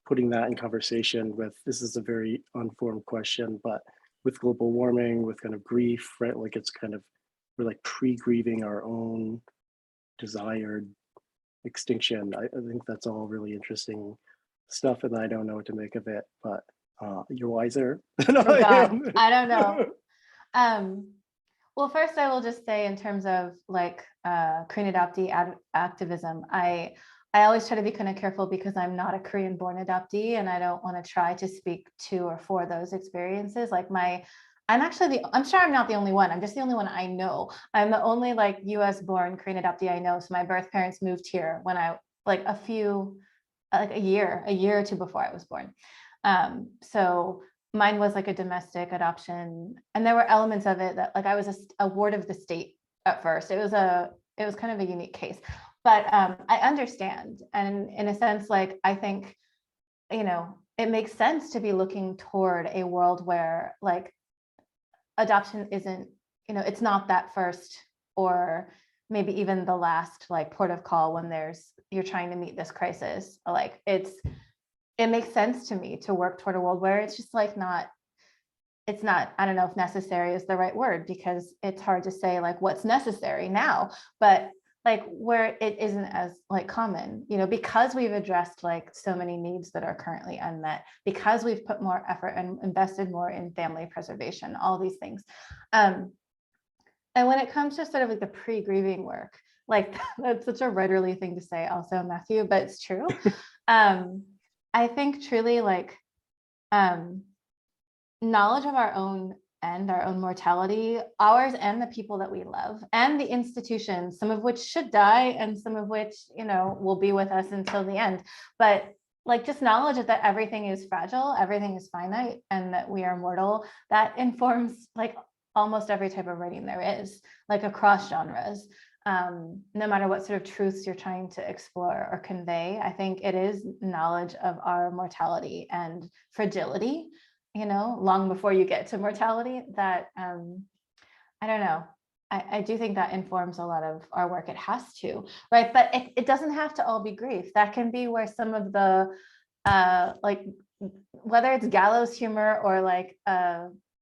putting that in conversation with, this is a very unformed question, but with global warming, with kind of grief, right? Like it's kind of, we're like pre-grieving our own desired extinction. I think that's all really interesting stuff, and I don't know what to make of it, but you're wiser than Oh I God, am. I don't know. Um, well, first I will just say in terms of like Korean adoptee activism, I always try to be kind of careful because I'm not a Korean born adoptee and I don't want to try to speak to or for those experiences. Like I'm sure I'm not the only one. I'm just the only one I know. I'm the only like US born Korean adoptee I know. So my birth parents moved here when I like a year or two before I was born. So mine was like a domestic adoption, and there were elements of it that like I was a ward of the state at first. It was kind of a unique case, but I understand, and in a sense, like I think it makes sense to be looking toward a world where like adoption isn't, it's not that first or maybe even the last like port of call when you're trying to meet this crisis. Like it makes sense to me to work toward a world where it's just like it's not, I don't know if necessary is the right word, because it's hard to say like what's necessary now, but like where it isn't as like common, because we've addressed like so many needs that are currently unmet, because we've put more effort and invested more in family preservation, all these things. And when it comes to sort of like the pre-grieving work, like that's such a writerly thing to say also, Matthew, but it's true. I think truly like knowledge of our own end, our own mortality, ours and the people that we love, and the institutions, some of which should die and some of which, will be with us until the end. But like just knowledge that everything is fragile, everything is finite, and that we are mortal, that informs like almost every type of writing there is, like across genres. No matter what sort of truths you're trying to explore or convey, I think it is knowledge of our mortality and fragility, long before you get to mortality, that I don't know. I do think that informs a lot of our work. It has to, right? But it doesn't have to all be grief. That can be where some of the like, whether it's gallows humor or like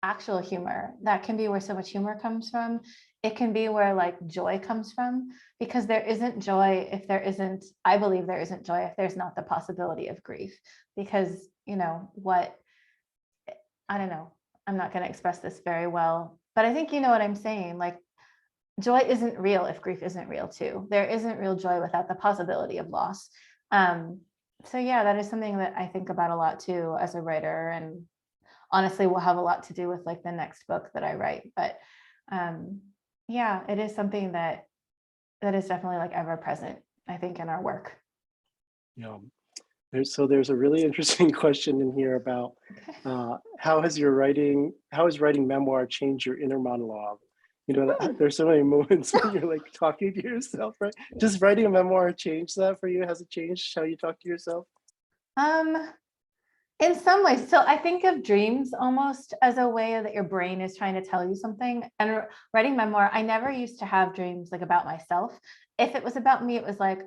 actual humor, that can be where so much humor comes from. It can be where like joy comes from, because there isn't joy if there isn't, I believe there isn't joy if there's not the possibility of grief, because I don't know, I'm not going to express this very well, but I think you know what I'm saying. Like joy isn't real if grief isn't real too. There isn't real joy without the possibility of loss. So yeah, that is something that I think about a lot too as a writer, and honestly will have a lot to do with like the next book that I write. But yeah, it is something that is definitely like ever present, I think, in our work. Yeah. There's a really interesting question in here about how has writing memoir changed your inner monologue? There's so many moments when you're like talking to yourself, right? Does writing a memoir change that for you? Has it changed how you talk to yourself? In some ways. So I think of dreams almost as a way that your brain is trying to tell you something. And writing memoir, I never used to have dreams like about myself. If it was about me, it was like,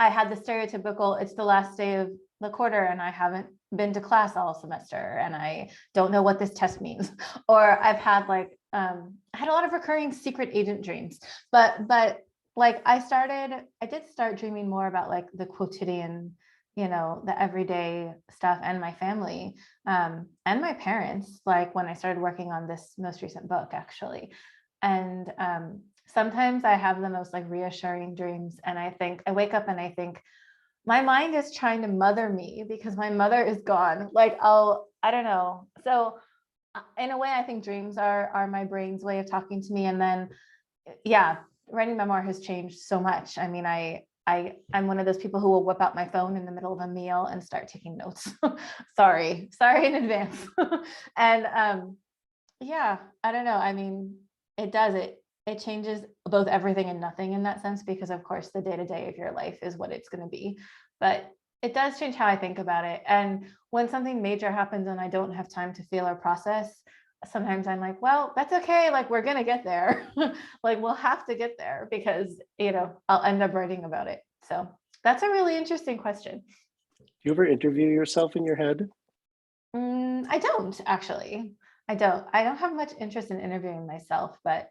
I had the stereotypical, it's the last day of the quarter and I haven't been to class all semester and I don't know what this test means. Or I've had like, I had a lot of recurring secret agent dreams, but like I did start dreaming more about like the quotidian, the everyday stuff, and my family, and my parents, like when I started working on this most recent book, actually. And sometimes I have the most like reassuring dreams, and I wake up and I think my mind is trying to mother me because my mother is gone. Like, I don't know. So in a way, I think dreams are my brain's way of talking to me. And then, yeah, writing memoir has changed so much. I mean, I'm one of those people who will whip out my phone in the middle of a meal and start taking notes. sorry in advance. And yeah, I don't know. I mean, it changes both everything and nothing in that sense, because of course the day-to-day of your life is what it's going to be, but it does change how I think about it. And when something major happens and I don't have time to feel or process, sometimes I'm like, well, that's okay. Like, we're going to get there. Like, we'll have to get there because, I'll end up writing about it. So that's a really interesting question. Do you ever interview yourself in your head? I don't actually. I don't have much interest in interviewing myself, but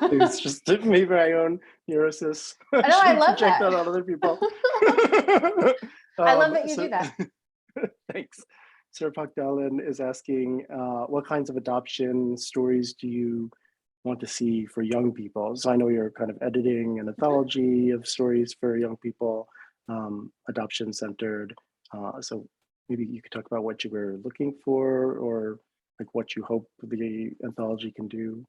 It's just maybe my own neurosis. I know, I love project that on other people. I love that you do that. Thanks. Sir Pakdalan is asking, what kinds of adoption stories do you want to see for young people? So I know you're kind of editing an anthology of stories for young people, adoption centered. So maybe you could talk about what you were looking for, or like what you hope the anthology can do.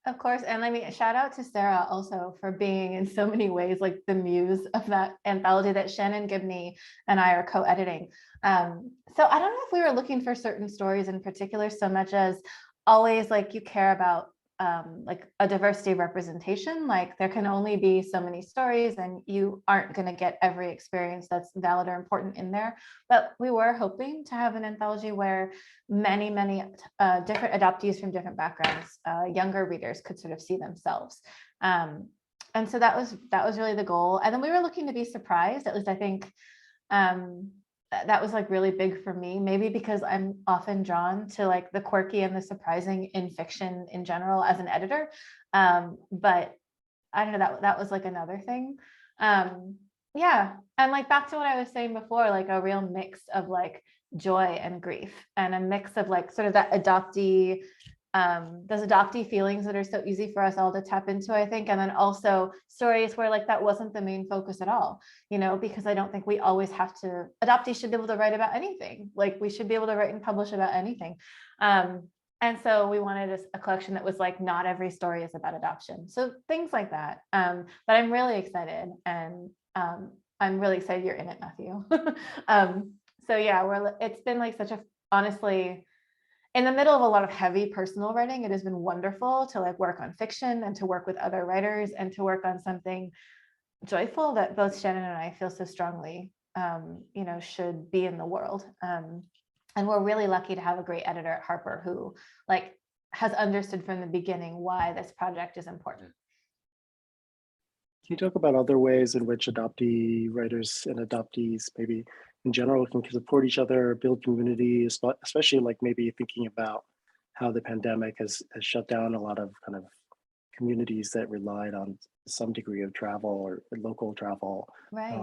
Of course. And let me shout out to Sarah also for being in so many ways like the muse of that anthology that Shannon Gibney and I are co-editing. So I don't know if we were looking for certain stories in particular so much as always like you care about like a diversity of representation. Like there can only be so many stories and you aren't going to get every experience that's valid or important in there. But we were hoping to have an anthology where many different adoptees from different backgrounds, younger readers could sort of see themselves. And so that was really the goal. And then we were looking to be surprised, at least I think that was like really big for me, maybe because I'm often drawn to like the quirky and the surprising in fiction in general as an editor. But I don't know, that was like another thing. Yeah. And like back to what I was saying before, like a real mix of like joy and grief, and a mix of like sort of that adoptee, those adoptee feelings that are so easy for us all to tap into, I think. And then also stories where like that wasn't the main focus at all, you know, because I don't think we always have to, adoptees should be able to write about anything. Like we should be able to write and publish about anything. And so we wanted a collection that was like, not every story is about adoption. So things like that. But I'm really excited, and I'm really excited you're in it, Matthew. So yeah, it's been like such a, honestly, in the middle of a lot of heavy personal writing, it has been wonderful to like work on fiction and to work with other writers and to work on something joyful that both Shannon and I feel so strongly, you know, should be in the world. And we're really lucky to have a great editor at Harper who like has understood from the beginning why this project is important. Can you talk about other ways in which adoptee writers and adoptees maybe in general can support each other, build community, especially like maybe thinking about how the pandemic has shut down a lot of kind of communities that relied on some degree of travel or local travel, Right.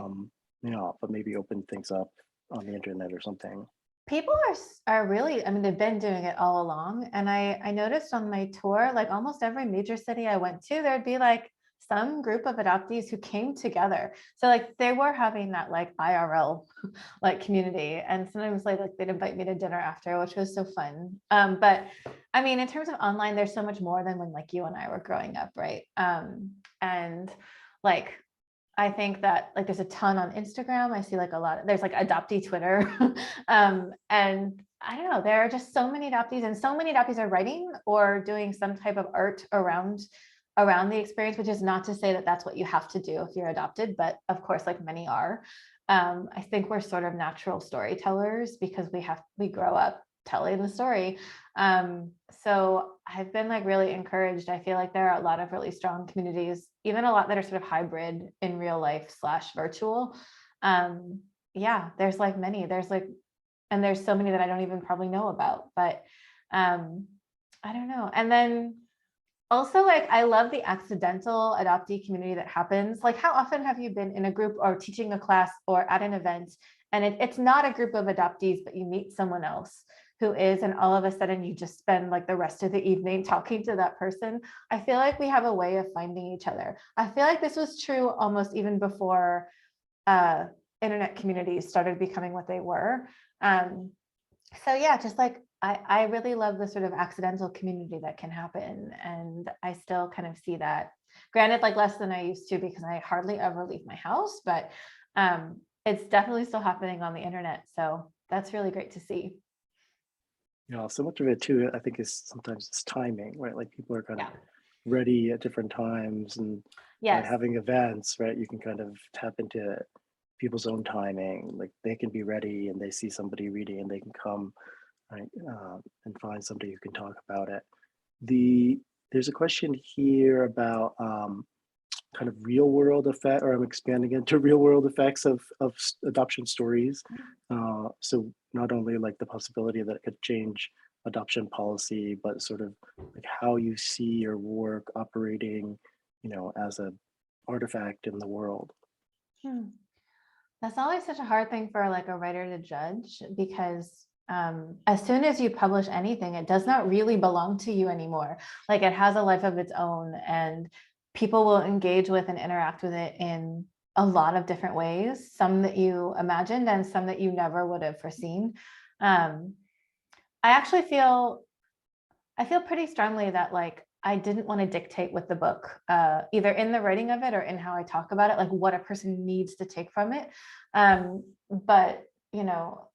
you know, but maybe open things up on the internet or something. People are really, I mean, they've been doing it all along. And I noticed on my tour, like almost every major city I went to, there'd be like some group of adoptees who came together. So like they were having that like IRL like community, and sometimes like they'd invite me to dinner after, which was so fun. But I mean, in terms of online, there's so much more than when like you and I were growing up, right? And like I think that like there's a ton on Instagram. I see like a lot, there's like adoptee Twitter. And I don't know, there are just so many adoptees, and so many adoptees are writing or doing some type of art around the experience, which is not to say that that's what you have to do if you're adopted, but of course, like many are. I think we're sort of natural storytellers because we grow up telling the story. So I've been like really encouraged. I feel like there are a lot of really strong communities, even a lot that are sort of hybrid in real life / virtual. Yeah, there's like many, and there's so many that I don't even probably know about, but I don't know. And then also, like, I love the accidental adoptee community that happens. Like, how often have you been in a group or teaching a class or at an event, and it's not a group of adoptees, but you meet someone else who is, and all of a sudden you just spend like the rest of the evening talking to that person. I feel like we have a way of finding each other. I feel like this was true almost even before internet communities started becoming what they were. So yeah, just like I really love the sort of accidental community that can happen. And I still kind of see that, granted, like less than I used to because I hardly ever leave my house, but it's definitely still happening on the internet. So that's really great to see. Yeah, so much of it too, I think, is sometimes it's timing, right? Like people are kind of Yeah. ready at different times, and by Yes. having events, right, you can kind of tap into people's own timing. Like they can be ready and they see somebody reading and they can come, right, and find somebody who can talk about it. There's a question here about kind of real world effect, or I'm expanding into real world effects of adoption stories. So not only like the possibility that it could change adoption policy, but sort of like how you see your work operating, you know, as a artifact in the world. That's always such a hard thing for like a writer to judge, because as soon as you publish anything, it does not really belong to you anymore. Like it has a life of its own, and people will engage with and interact with it in a lot of different ways, some that you imagined and some that you never would have foreseen. I actually feel pretty strongly that like I didn't want to dictate with the book, either in the writing of it or in how I talk about it, like what a person needs to take from it. But you know,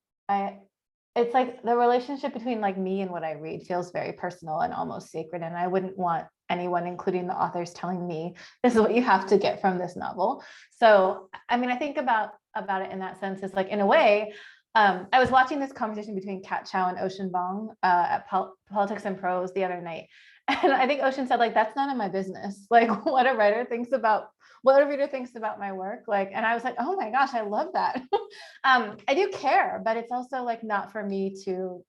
it's like the relationship between like me and what I read feels very personal and almost sacred. And I wouldn't want anyone, including the authors, telling me this is what you have to get from this novel. So, I mean, I think about it in that sense. It's like, in a way, I was watching this conversation between Kat Chow and Ocean Bong at Politics and Prose the other night. And I think Ocean said, like, that's none of my business. Like, what a reader thinks about my work. Like, and I was like, oh my gosh, I love that. I do care, but it's also like not for me to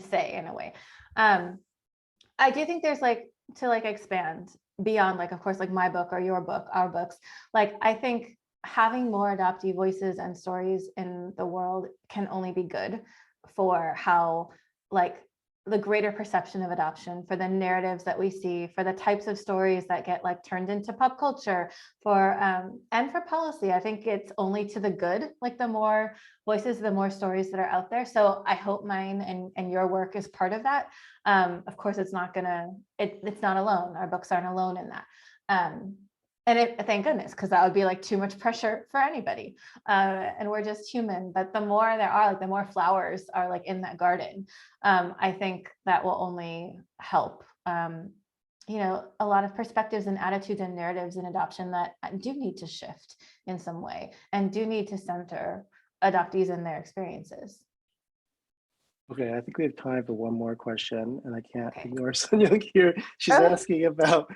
say, in a way. I do think there's like, to like expand beyond, like, of course, like my book or your book, our books. Like, I think having more adoptee voices and stories in the world can only be good for how, like, the greater perception of adoption, for the narratives that we see, for the types of stories that get like turned into pop culture, for and for policy. I think it's only to the good. Like, the more voices, the more stories that are out there. So I hope mine and your work is part of that. Of course, it's not alone. Our books aren't alone in that. Thank goodness, because that would be like too much pressure for anybody. And we're just human. But the more there are, like, the more flowers are like in that garden, I think that will only help. You know, a lot of perspectives and attitudes and narratives in adoption that do need to shift in some way and do need to center adoptees and their experiences. Okay, I think we have time for one more question, and I can't Okay. ignore Sonia here. She's asking about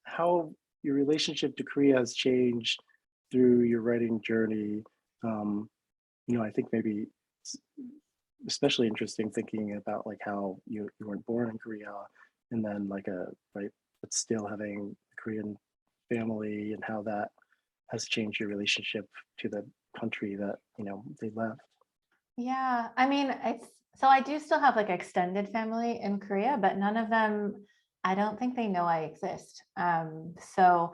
how your relationship to Korea has changed through your writing journey. You know, I think maybe it's especially interesting thinking about like how you weren't born in Korea, and then like right, but still having a Korean family, and how that has changed your relationship to the country that, you know, they left. Yeah, I mean, so I do still have like extended family in Korea, but none of them, I don't think they know I exist. So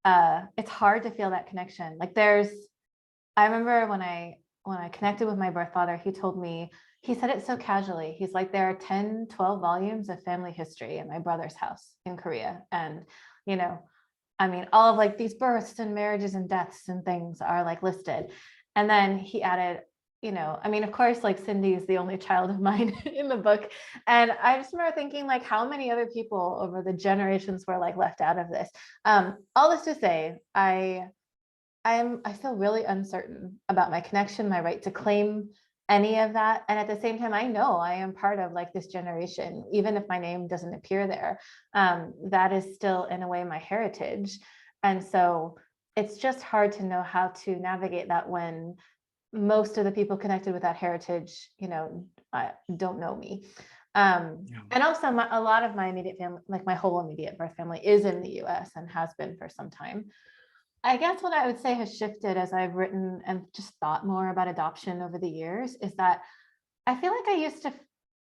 it's hard to feel that connection. Like, I remember when I connected with my birth father, he told me, he said it so casually. He's like, there are 10, 12 volumes of family history in my brother's house in Korea. And, you know, I mean, all of like these births and marriages and deaths and things are like listed. And then he added, you know, I mean, of course, like Cindy is the only child of mine in the book. And I just remember thinking, like, how many other people over the generations were like left out of this. All this to say, I feel really uncertain about my connection, my right to claim any of that. And at the same time, I know I am part of like this generation, even if my name doesn't appear there. That is still in a way my heritage. And so it's just hard to know how to navigate that when most of the people connected with that heritage, you know, don't know me. And also a lot of my immediate family, like my whole immediate birth family, is in the US and has been for some time. I guess what I would say has shifted as I've written and just thought more about adoption over the years is that I feel like I used to,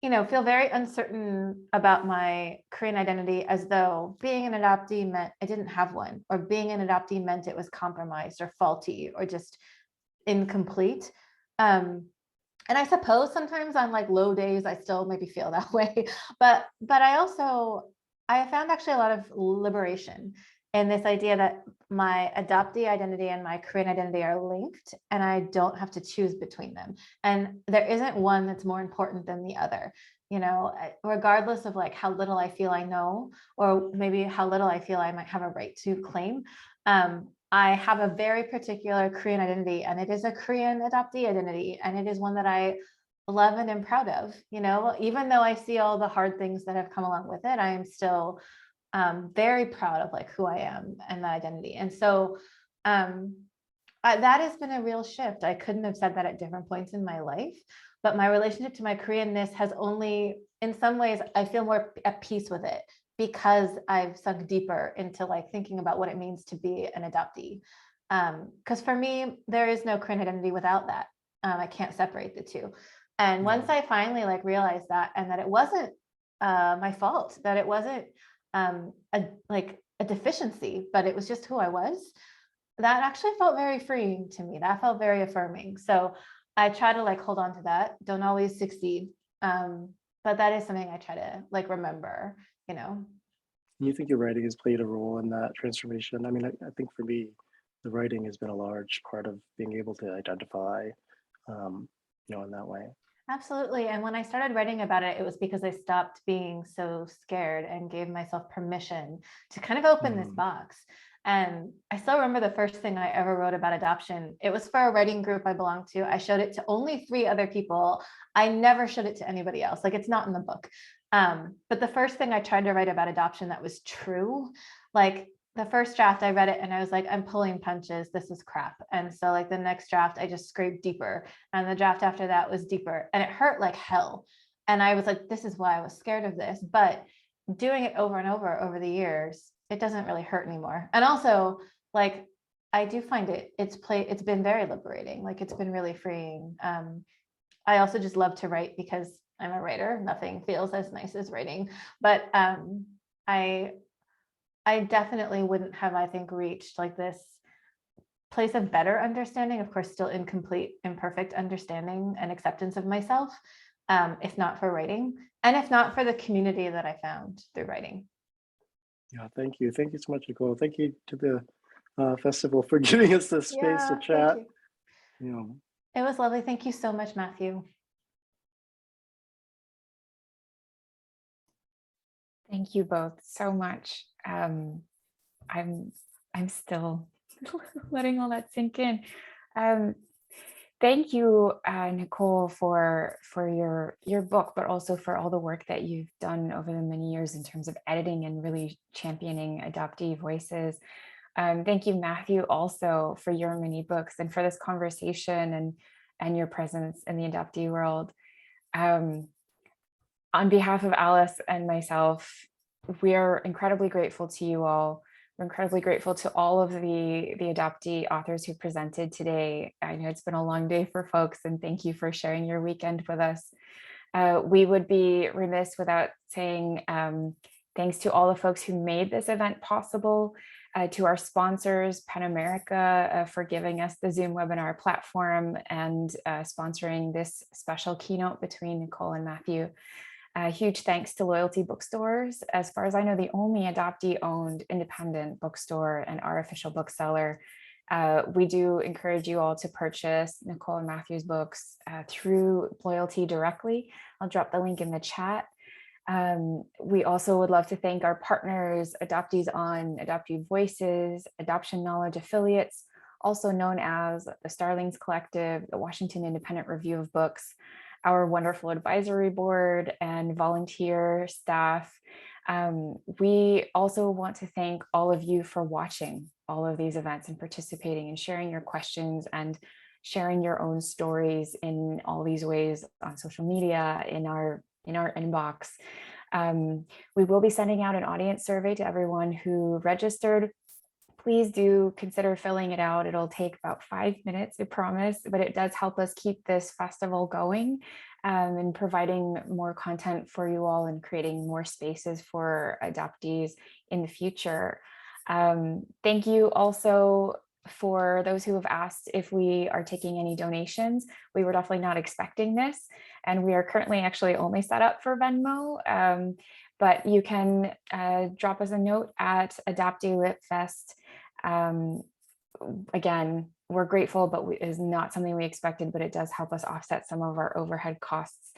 you know, feel very uncertain about my Korean identity, as though being an adoptee meant I didn't have one, or being an adoptee meant it was compromised or faulty or just incomplete. And I suppose sometimes on like low days, I still maybe feel that way. But I found actually a lot of liberation in this idea that my adoptee identity and my Korean identity are linked, and I don't have to choose between them. And there isn't one that's more important than the other. You know, regardless of like how little I feel I know, or maybe how little I feel I might have a right to claim. I have a very particular Korean identity, and it is a Korean adoptee identity, and it is one that I love and am proud of. You know, even though I see all the hard things that have come along with it, I am still very proud of like who I am and that identity. And so that has been a real shift. I couldn't have said that at different points in my life, but my relationship to my Koreanness has only, in some ways, I feel more at peace with it because I've sunk deeper into like thinking about what it means to be an adoptee. Because for me, there is no Korean identity without that. I can't separate the two. And once I finally like realized that, and that it wasn't my fault, that it wasn't a deficiency, but it was just who I was, that actually felt very freeing to me. That felt very affirming. So I try to like hold on to that. Don't always succeed. But that is something I try to like remember, you know. You think your writing has played a role in that transformation? I mean, I think for me, the writing has been a large part of being able to identify, you in that way. Absolutely. And when I started writing about it, it was because I stopped being so scared and gave myself permission to kind of open this box. And I still remember the first thing I ever wrote about adoption. It was for a writing group I belonged to. I showed it to only 3 other people. I never showed it to anybody else. Like, it's not in the book. But the first thing I tried to write about adoption that was true, like the first draft, I read it and I was like, I'm pulling punches. This is crap. And so like the next draft, I just scraped deeper. And the draft after that was deeper. And it hurt like hell. And I was like, this is why I was scared of this. But doing it over and over the years, it doesn't really hurt anymore. And also, like, I do find it's been very liberating. Like, it's been really freeing. I also just love to write because I'm a writer. Nothing feels as nice as writing. But I definitely wouldn't have, I think, reached like this place of better understanding, of course, still incomplete, imperfect understanding and acceptance of myself, if not for writing, and if not for the community that I found through writing. Yeah, thank you. Thank you so much, Nicole. Thank you to the festival for giving us this space to chat. It was lovely. Thank you so much, Matthew. Thank you both so much. I'm still letting all that sink in. Thank you, Nicole, for your book, but also for all the work that you've done over the many years in terms of editing and really championing adoptee voices. Thank you, Matthew, also for your many books and for this conversation and your presence in the adoptee world. On behalf of Alice and myself, we are incredibly grateful to you all. We're incredibly grateful to all of the adoptee authors who presented today. I know it's been a long day for folks, and thank you for sharing your weekend with us. We would be remiss without saying thanks to all the folks who made this event possible, to our sponsors, Pen America, for giving us the Zoom webinar platform and sponsoring this special keynote between Nicole and Matthew. Huge thanks to Loyalty Bookstores, as far as I know, the only adoptee-owned independent bookstore and our official bookseller. We do encourage you all to purchase Nicole and Matthew's books through Loyalty directly. I'll drop the link in the chat. We also would love to thank our partners, Adoptees On, Adoptee Voices, Adoption Knowledge Affiliates, also known as the Starlings Collective, the Washington Independent Review of Books, our wonderful advisory board and volunteer staff. We also want to thank all of you for watching all of these events and participating and sharing your questions and sharing your own stories in all these ways on social media, in our inbox. We will be sending out an audience survey to everyone who registered. Please do consider filling it out. It'll take about 5 minutes, I promise, but it does help us keep this festival going and providing more content for you all and creating more spaces for adoptees in the future. Thank you also for those who have asked if we are taking any donations. We were definitely not expecting this, and we are currently actually only set up for Venmo, but you can drop us a note at Adoptee Lit Fest. Again, we're grateful, but it is not something we expected, but it does help us offset some of our overhead costs.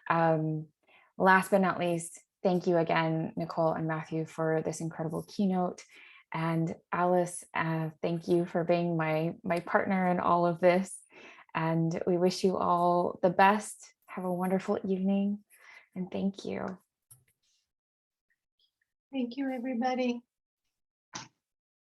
Last but not least, thank you again, Nicole and Matthew, for this incredible keynote. And Alice, thank you for being my partner in all of this. And we wish you all the best. Have a wonderful evening, and thank you. Thank you, everybody.